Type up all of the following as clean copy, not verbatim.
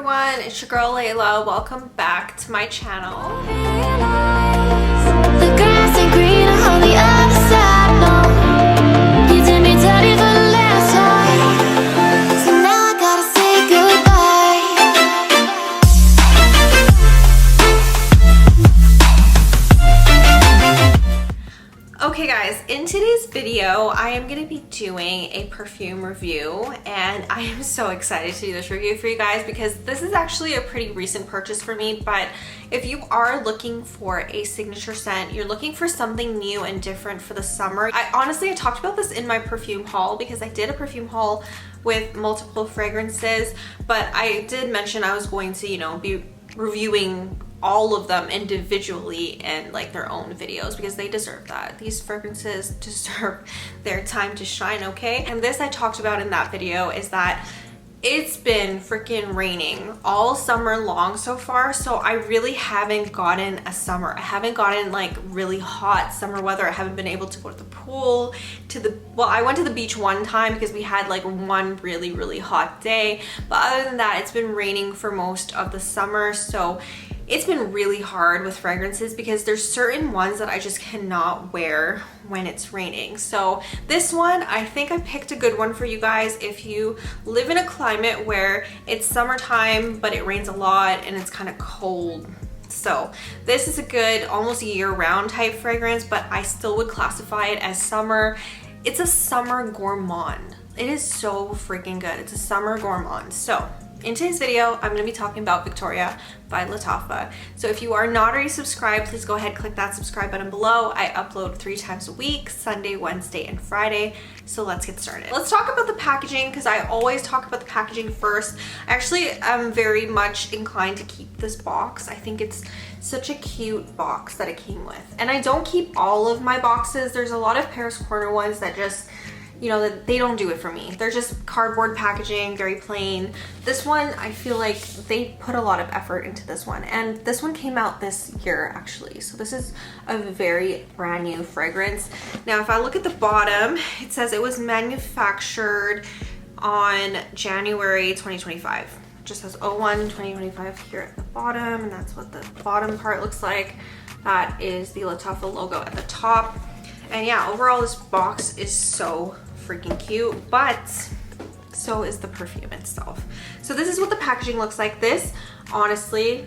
everyone, it's your girl Layla. Welcome back to my channel. The grass ain't greener on the other side, no. You did me dirty for the last time, so now I gotta say goodbye. Okay guys, in today's video, I am going to be doing a perfume review, and I am so excited to do this review for you guys because this is actually a pretty recent purchase for me. But if you are looking for a signature scent, you're looking for something new and different for the summer. I talked about this in my perfume haul because I did a perfume haul with multiple fragrances, but I did mention I was going to, be reviewing all of them individually in like their own videos because they deserve that. These fragrances deserve their time to shine, okay? And this I talked about in that video is that it's been freaking raining all summer long so far, so I really haven't gotten a summer. I haven't gotten like really hot summer weather. I haven't been able to go to the pool, I went to the beach one time because we had like one really hot day, but other than that, it's been raining for most of the summer. So it's been really hard with fragrances because there's certain ones that I just cannot wear when it's raining. So this one, I think I picked a good one for you guys if you live in a climate where it's summertime but it rains a lot and it's kind of cold. So this is a good almost year-round type fragrance, but I still would classify it as summer. It's a summer gourmand. It is so freaking good. It's a summer gourmand. So in today's video, I'm going to be talking about Victoria by Lattafa. So if you are not already subscribed, please go ahead, click that subscribe button below. I upload 3 times a week, Sunday, Wednesday, and Friday. So let's get started. Let's talk about the packaging because I always talk about the packaging first. Actually, I'm very much inclined to keep this box. I think it's such a cute box that it came with. And I don't keep all of my boxes. There's a lot of Paris Corner ones that just, that they don't do it for me. They're just cardboard packaging, very plain. This one, I feel like they put a lot of effort into this one. And this one came out this year, actually. So this is a very brand new fragrance. Now, if I look at the bottom, it says it was manufactured on January 2025. It just says 01-2025 here at the bottom, and that's what the bottom part looks like. That is the Lattafa logo at the top. And yeah, overall this box is so freaking cute, but so is the perfume itself. So this is what the packaging looks like. This, honestly,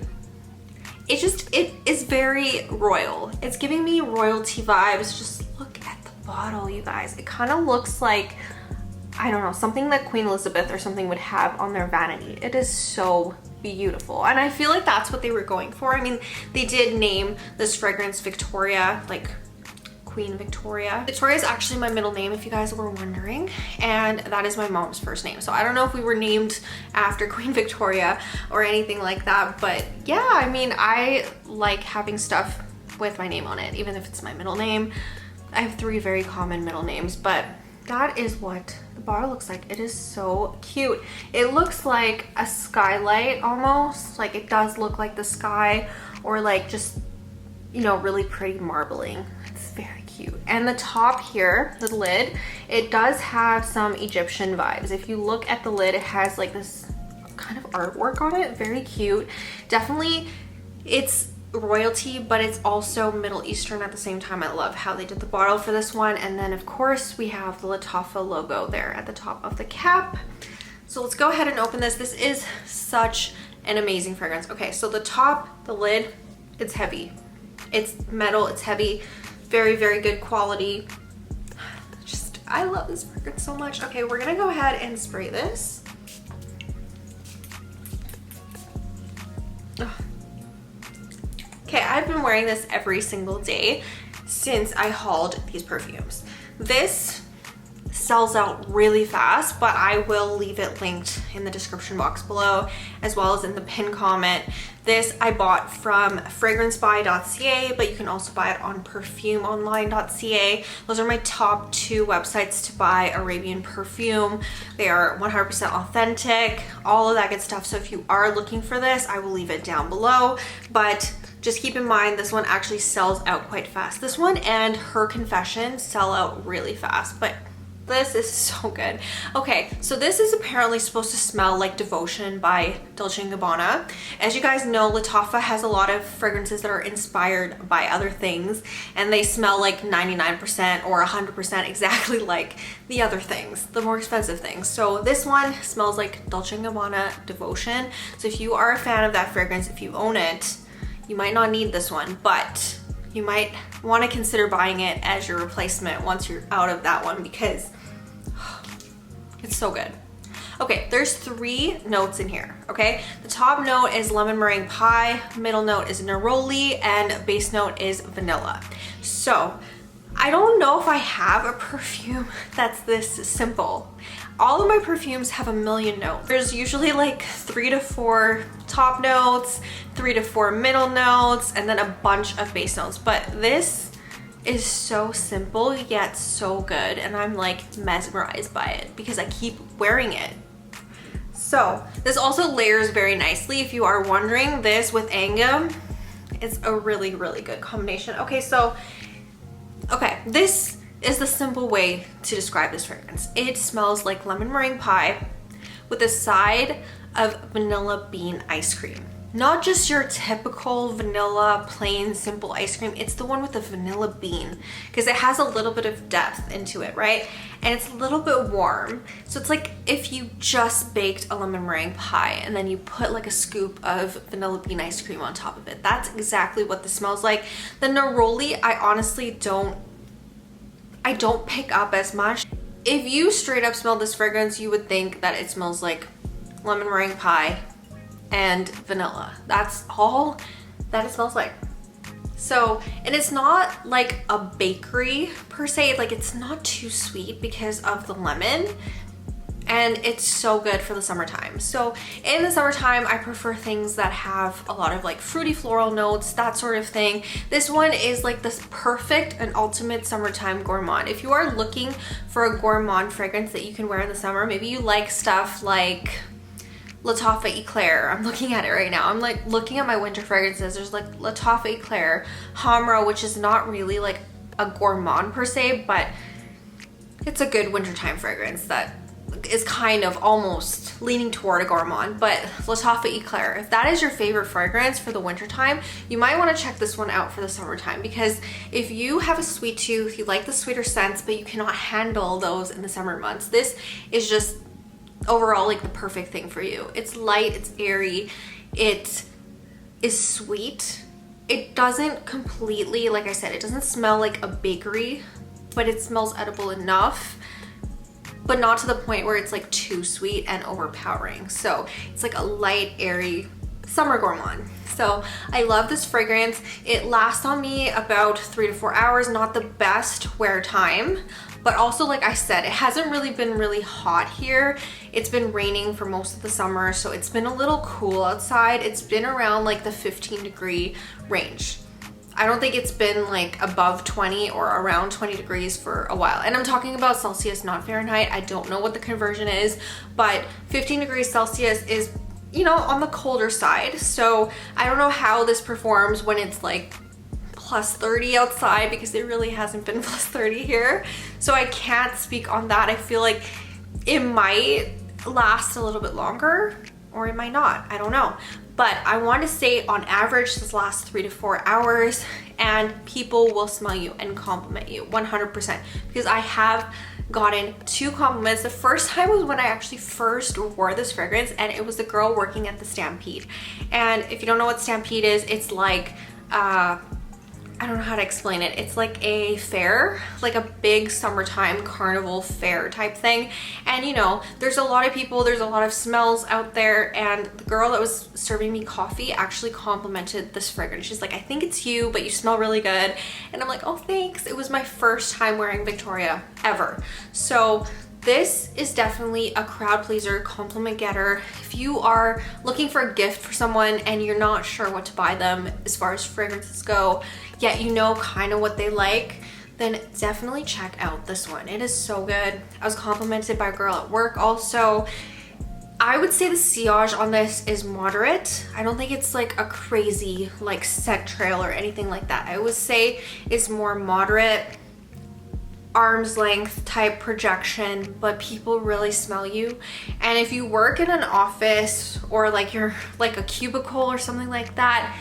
it is very royal. It's giving me royalty vibes. Just look at the bottle, you guys. It kind of looks like, I don't know, something that Queen Elizabeth or something would have on their vanity. It is so beautiful, and I feel like that's what they were going for. I mean, they did name this fragrance Victoria, like Queen Victoria. Victoria is actually my middle name, if you guys were wondering, and that is my mom's first name. So I don't know if we were named after Queen Victoria or anything like that, but yeah, I mean, I like having stuff with my name on it, even if it's my middle name. I have 3 very common middle names, but that is what the bottle looks like. It is so cute. It looks like a skylight almost. Like, it does look like the sky, or like just, really pretty marbling. It's very cute. And the top here, the lid, it does have some Egyptian vibes. If you look at the lid, it has like this kind of artwork on it. Very cute. Definitely, it's royalty, but it's also Middle Eastern at the same time. I love how they did the bottle for this one. And then of course we have the Lattafa logo there at the top of the cap. So let's go ahead and open this. This is such an amazing fragrance. Okay, so the top, the lid, it's heavy. It's metal, it's heavy, very good quality. I love this fragrance so much. Okay, we're gonna go ahead and spray this. Ugh. Okay, I've been wearing this every single day since I hauled these perfumes. This sells out really fast, but I will leave it linked in the description box below, as well as in the pinned comment. This I bought from fragrancebuy.ca, but you can also buy it on perfumeonline.ca. Those are my top 2 websites to buy Arabian perfume. They are 100% authentic, all of that good stuff. So if you are looking for this, I will leave it down below, but just keep in mind this one actually sells out quite fast. This one and Her Confession sell out really fast, but This is so good. Okay, so this is apparently supposed to smell like Devotion by Dolce Gabbana. As you guys know, Lattafa has a lot of fragrances that are inspired by other things, and they smell like 99% or 100% exactly like the other things, the more expensive things. So this one smells like Dolce Gabbana Devotion. So if you are a fan of that fragrance, if you own it, you might not need this one, but you might want to consider buying it as your replacement once you're out of that one, because it's so good. Okay, there's 3 notes in here, okay? The top note is lemon meringue pie, middle note is neroli, and base note is vanilla. So I don't know if I have a perfume that's this simple. All of my perfumes have a million notes. There's usually like 3 to 4 top notes, 3 to 4 middle notes, and then a bunch of base notes. But this is so simple yet so good, and I'm like mesmerized by it because I keep wearing it. So this also layers very nicely. If you are wondering, this with Angam is a really, really good combination. Okay, this is the simple way to describe this fragrance. It smells like lemon meringue pie with a side of vanilla bean ice cream. Not just your typical vanilla plain simple ice cream, it's the one with the vanilla bean, because it has a little bit of depth into it, right? And it's a little bit warm. So it's like if you just baked a lemon meringue pie and then you put like a scoop of vanilla bean ice cream on top of it. That's exactly what this smells like. The neroli, I honestly don't pick up as much. If you straight up smell this fragrance, you would think that it smells like lemon meringue pie and vanilla. That's all that it smells like. So, and it's not like a bakery per se, like it's not too sweet because of the lemon, and it's so good for the summertime. So in the summertime, I prefer things that have a lot of like fruity floral notes, that sort of thing. This one is like this perfect and ultimate summertime gourmand. If you are looking for a gourmand fragrance that you can wear in the summer, maybe you like stuff like Lattafa Eclair. I'm looking at it right now. I'm like looking at my winter fragrances. There's like Lattafa Eclair, Hamra, which is not really like a gourmand per se, but it's a good wintertime fragrance that is kind of almost leaning toward a gourmand. But Lattafa Eclair, if that is your favorite fragrance for the wintertime, you might want to check this one out for the summertime, because if you have a sweet tooth, you like the sweeter scents, but you cannot handle those in the summer months, this is just overall like the perfect thing for you. It's light, it's airy, it is sweet. It doesn't completely, like I said, it doesn't smell like a bakery, but it smells edible enough, but not to the point where it's like too sweet and overpowering. So it's like a light, airy summer gourmand. So I love this fragrance. It lasts on me about 3 to 4 hours, not the best wear time, but also, like I said, it hasn't really been really hot here. It's been raining for most of the summer, so it's been a little cool outside. It's been around like the 15-degree range. I don't think it's been like above 20 or around 20 degrees for a while. And I'm talking about Celsius, not Fahrenheit. I don't know what the conversion is, but 15 degrees Celsius is, you know, on the colder side. So I don't know how this performs when it's like plus 30 outside, because it really hasn't been plus 30 here. So I can't speak on that. I feel like it might last a little bit longer, or it might not. I don't know. But I want to say on average, this lasts 3 to 4 hours, and people will smell you and compliment you 100%, because I have gotten 2 compliments. The first time was when I actually first wore this fragrance, and it was the girl working at the Stampede. And if you don't know what Stampede is, it's like I don't know how to explain it. It's like a fair, like a big summertime carnival fair type thing. And you know, there's a lot of people, there's a lot of smells out there, and the girl that was serving me coffee actually complimented this fragrance. She's like, I think it's you, but you smell really good. And I'm like, oh, thanks. It was my first time wearing Victoria ever. So this is definitely a crowd pleaser, compliment getter. If you are looking for a gift for someone and you're not sure what to buy them as far as fragrances go, yet you know kind of what they like, then definitely check out this one. It is so good. I was complimented by a girl at work also. I would say the sillage on this is moderate. I don't think it's like a crazy like scent trail or anything like that. I would say it's more moderate. arm's length type projection, but people really smell you. And if you work in an office or like you're like a cubicle or something like that,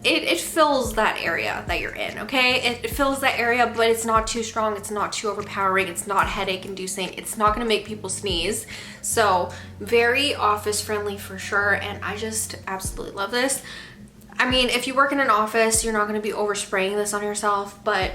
it fills that area that you're in, okay? It fills that area, but it's not too strong, it's not too overpowering, it's not headache inducing, it's not gonna make people sneeze. So very office friendly for sure, and I just absolutely love this. I mean, if you work in an office, you're not gonna be overspraying this on yourself, but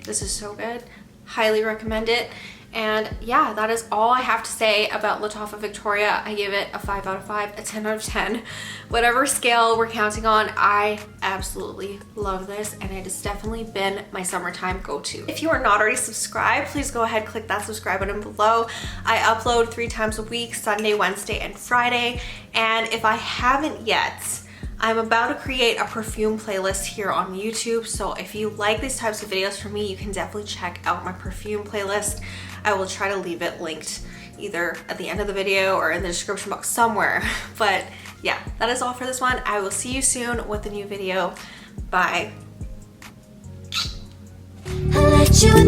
this is so good. Highly recommend it. And yeah, that is all I have to say about Lattafa Victoria. I give it a 5 out of 5, a 10 out of 10. Whatever scale we're counting on, I absolutely love this, and it has definitely been my summertime go-to. If you are not already subscribed, please go ahead, click that subscribe button below. I upload 3 times a week, Sunday, Wednesday, and Friday. And if I haven't yet, I'm about to create a perfume playlist here on YouTube. So if you like these types of videos from me, you can definitely check out my perfume playlist. I will try to leave it linked either at the end of the video or in the description box somewhere. But yeah, that is all for this one. I will see you soon with a new video. Bye. I let you